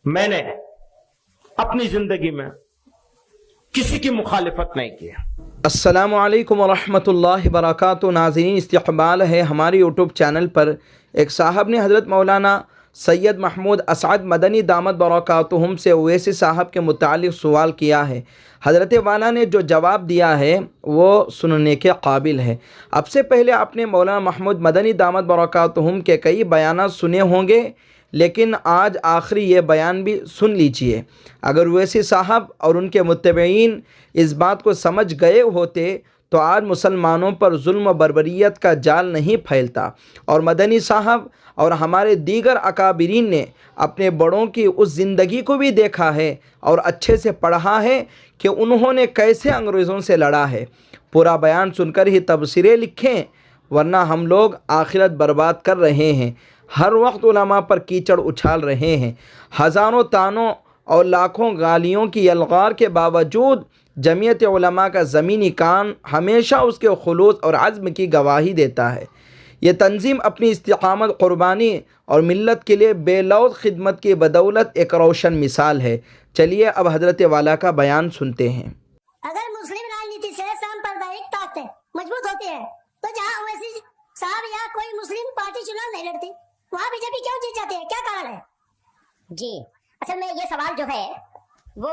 میں نے اپنی زندگی میں کسی کی مخالفت نہیں کی۔ السلام علیکم ورحمۃ اللہ وبرکاتہ۔ ناظرین، استقبال ہے ہماری یوٹیوب چینل پر۔ ایک صاحب نے حضرت مولانا سید محمود اسعد مدنی دامت برکاتہم سے اویسی صاحب کے متعلق سوال کیا ہے۔ حضرت والا نے جو جواب دیا ہے وہ سننے کے قابل ہے۔ اب سے پہلے آپ نے مولانا محمود مدنی دامت برکاتہم کے کئی بیانات سنے ہوں گے، لیکن آج آخری یہ بیان بھی سن لیجئے۔ اگر اویسی صاحب اور ان کے متبعین اس بات کو سمجھ گئے ہوتے تو آج مسلمانوں پر ظلم و بربریت کا جال نہیں پھیلتا، اور مدنی صاحب اور ہمارے دیگر اکابرین نے اپنے بڑوں کی اس زندگی کو بھی دیکھا ہے اور اچھے سے پڑھا ہے کہ انہوں نے کیسے انگریزوں سے لڑا ہے۔ پورا بیان سن کر ہی تبصرے لکھیں، ورنہ ہم لوگ آخرت برباد کر رہے ہیں۔ ہر وقت علماء پر کیچڑ اچھال رہے ہیں۔ ہزاروں طعنوں اور لاکھوں گالیوں کی یلغار کے باوجود جمعیت علماء کا زمینی کان ہمیشہ اس کے خلوص اور عزم کی گواہی دیتا ہے۔ یہ تنظیم اپنی استقامت، قربانی اور ملت کے لیے بے لوث خدمت کی بدولت ایک روشن مثال ہے۔ چلیے اب حضرت والا کا بیان سنتے ہیں۔ اگر مسلم راجنیتی سے سامپردائک طاقتیں مضبوط ہوتی ہیں تو جہاں اویسی صاحب یا کوئی مسلم پارٹی چناؤ نہیں لڑتی، وہاں بی جے پی کیوں جیت جاتی ہے؟ کیا کارن ہے؟ جی، اصل میں یہ سوال جو ہے وہ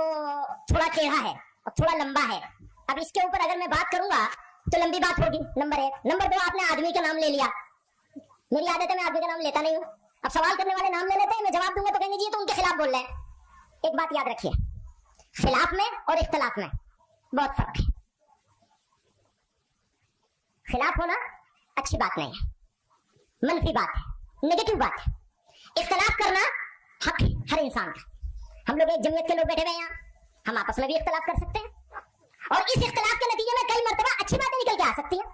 تھوڑا ٹیڑھا ہے اور تھوڑا لمبا ہے۔ اب اس کے اوپر اگر میں بات کروں گا تو لمبی بات ہوگی، نمبر 1۔ نمبر 2، آپ نے آدمی کا نام لے لیا۔ میری عادت ہے میں آدمی کا نام لیتا نہیں ہوں۔ اب سوال کرنے والے نام لے لیتے ہیں، میں جواب دوں گا تو کہیں گے جی یہ تو ان کے خلاف بول رہے ہیں۔ ایک بات یاد رکھیے، خلاف میں اور اختلاف میں بہت فرق ہے۔ خلاف ہونا اچھی بات نہیں ہے، منفی بات ہے، نیگیٹو بات ہے۔ اختلاف کرنا حق ہے ہر انسان کا۔ ہم لوگ ایک جمعیت کے لوگ بیٹھے ہوئے ہیں، ہم آپس میں بھی اختلاف کر سکتے ہیں، اور اس اختلاف کے نتیجے میں کئی مرتبہ اچھی باتیں نکل کے آ سکتی ہیں۔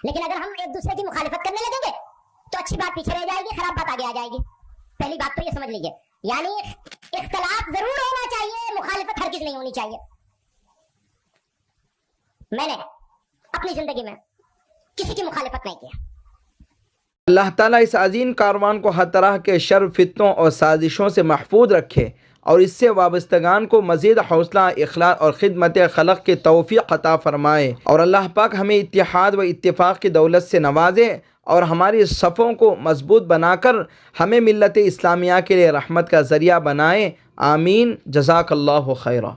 لیکن اگر ہم ایک دوسرے کی مخالفت کرنے لگیں گے تو اچھی بات پیچھے رہ جائے گی، خراب بات آگے آ جائے گی۔ پہلی بات تو یہ سمجھ لیجیے، یعنی اختلاف ضرور ہونا چاہیے، مخالفت ہرگز نہیں ہونی چاہیے۔ میں نے اپنی زندگی میں کسی کی مخالفت نہیں کی۔ اللہ تعالیٰ اس عظیم کاروان کو ہر طرح کے شر، فتنوں اور سازشوں سے محفوظ رکھے، اور اس سے وابستگان کو مزید حوصلہ، اخلاص اور خدمت خلق کی توفیق عطا فرمائے، اور اللہ پاک ہمیں اتحاد و اتفاق کی دولت سے نوازے، اور ہماری صفوں کو مضبوط بنا کر ہمیں ملت اسلامیہ کے لیے رحمت کا ذریعہ بنائے۔ آمین۔ جزاک اللہ خیرہ۔